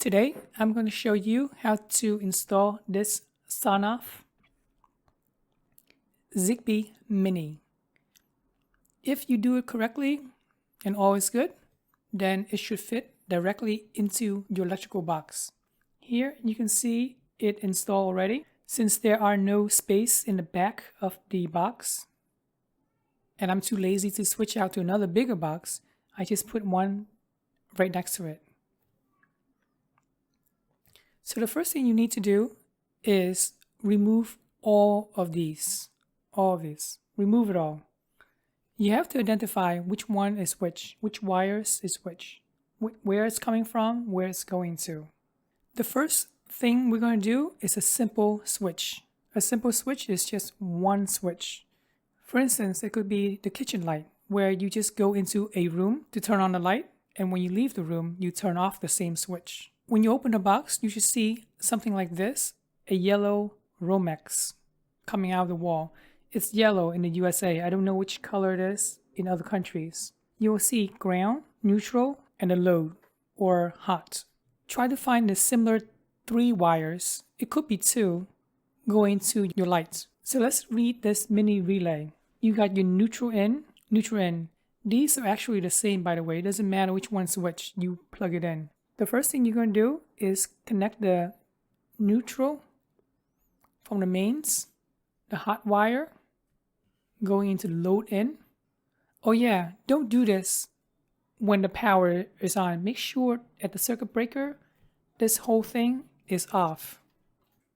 Today, I'm going to show you how to install this sonoff zigbee mini. If you do it correctly and all is good, then it should fit directly into your electrical box. Here you can see it installed already. Since there are no space in the back of the box, and I'm too lazy to switch out to another bigger box, I just put one right next to it. So the first thing you need to do is remove all of these. Remove it all. You have to identify which one is which wires is which, where it's coming from, where it's going to. The first thing we're going to do is a simple switch. A simple switch is just one switch. For instance, it could be the kitchen light, where you just go into a room to turn on the light, and when you leave the room, you turn off the same switch. When you open the box, you should see something like this, a yellow Romex coming out of the wall. It's yellow in the USA. I don't know which color it is in other countries. You will see ground, neutral, and a load, or hot. Try to find the similar 3 wires, it could be 2, going to your lights. So let's read this mini relay. You got your neutral in, neutral in. These are actually the same, by the way. It doesn't matter which one's which, you plug it in. The first thing you're going to do is connect the neutral from the mains, the hot wire going into the load in. Oh yeah, don't do this when the power is on. Make sure at the circuit breaker, this whole thing is off.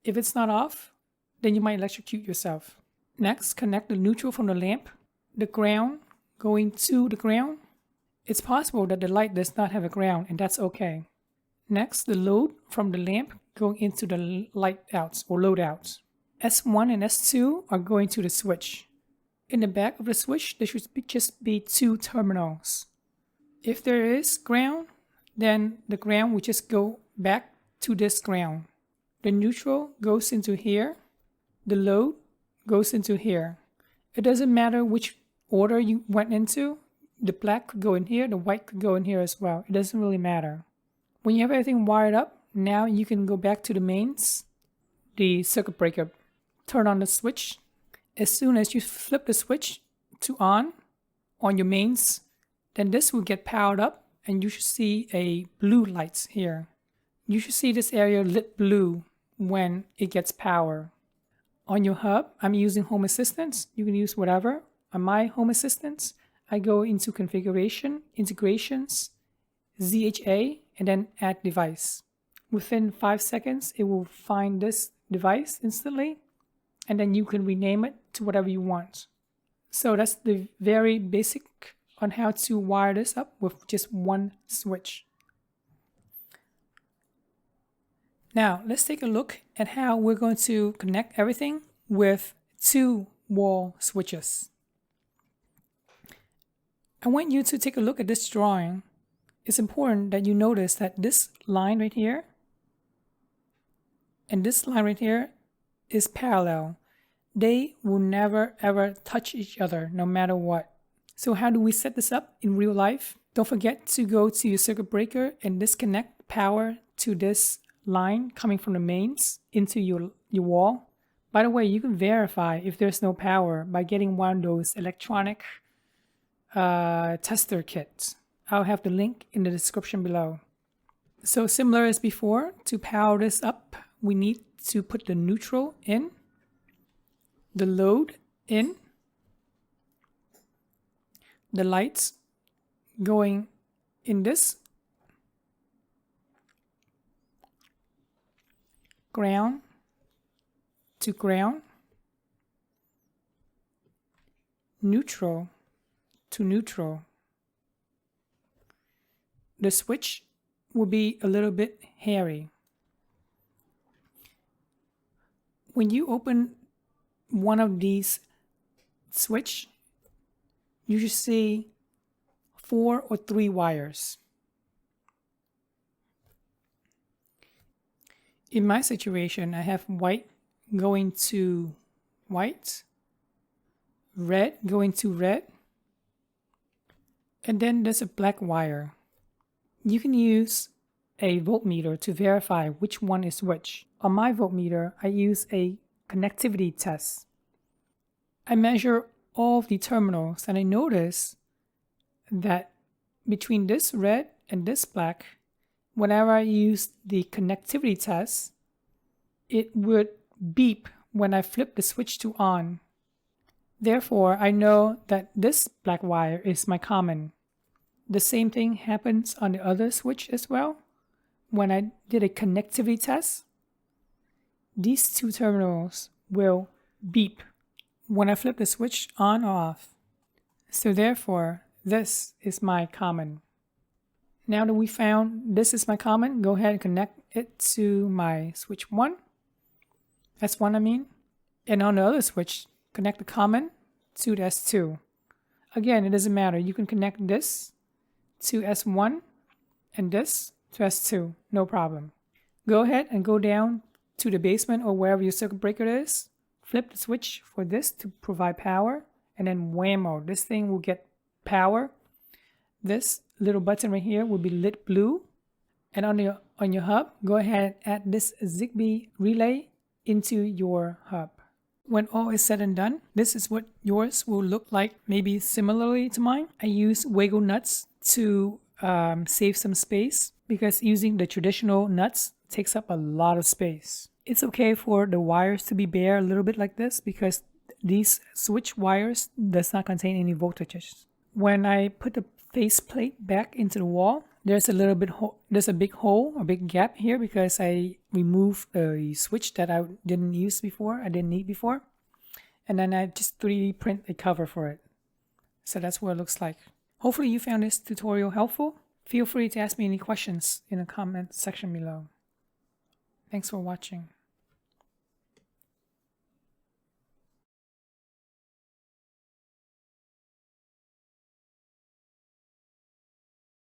If it's not off, then you might electrocute yourself. Next, connect the neutral from the lamp, the ground going to the ground. It's possible that the light does not have a ground, and that's okay. Next, the load from the lamp going into the light outs or load outs. S1 and S2 are going to the switch. In the back of the switch, there should just be 2 terminals. If there is ground, then the ground will just go back to this ground. The neutral goes into here. The load goes into here. It doesn't matter which order you went into. The black could go in here, the white could go in here as well. It doesn't really matter. When you have everything wired up, now you can go back to the mains, the circuit breaker. Turn on the switch. As soon as you flip the switch to on your mains, then this will get powered up and you should see a blue lights here. You should see this area lit blue when it gets power. On your hub, I'm using Home Assistant. You can use whatever. On my Home Assistant, I go into Configuration, Integrations, ZHA, and then Add Device. Within 5 seconds, it will find this device instantly, and then you can rename it to whatever you want. So that's the very basic on how to wire this up with just one switch. Now, let's take a look at how we're going to connect everything with 2 wall switches. I want you to take a look at this drawing. It's important that you notice that this line right here and this line right here is parallel. They will never ever touch each other no matter what. So how do we set this up in real life? Don't forget to go to your circuit breaker and disconnect power to this line coming from the mains into your wall. By the way, you can verify if there's no power by getting one of those electronic tester kits. I'll have the link in the description below. So similar as before, to power this up, we need to put the neutral in, the load in, the lights going in this, ground to ground, neutral to neutral. The switch will be a little bit hairy. When you open one of these switch, you should see 4 or 3 wires. In my situation, I have white going to white, red going to red, and then there's a black wire. You can use a voltmeter to verify which one is which. On my voltmeter, I use a connectivity test. I measure all of the terminals and I notice that between this red and this black, whenever I use the connectivity test, it would beep when I flip the switch to on. Therefore, I know that this black wire is my common. The same thing happens on the other switch as well. When I did a connectivity test, these two terminals will beep when I flip the switch on or off. So therefore, this is my common. Now that we found this is my common, go ahead and connect it to my switch 1. S1 I mean. And on the other switch, connect the common to the S2. Again, it doesn't matter. You can connect this to S1 and this to S2. No problem. Go ahead and go down to the basement or wherever your circuit breaker is. Flip the switch for this to provide power. And then whammo, this thing will get power. This little button right here will be lit blue. And on your hub, go ahead and add this zigbee relay into your hub. When all is said and done, this is what yours will look like, maybe similarly to mine. I use Wago nuts to save some space because using the traditional nuts takes up a lot of space. It's okay for the wires to be bare a little bit like this because these switch wires does not contain any voltages. When I put the faceplate back into the wall, there's a little bit there's a big hole, a big gap here because I removed a switch that I didn't use before, I didn't need before. And then I just 3D print a cover for it. So that's what it looks like. Hopefully you found this tutorial helpful. Feel free to ask me any questions in the comment section below. Thanks for watching.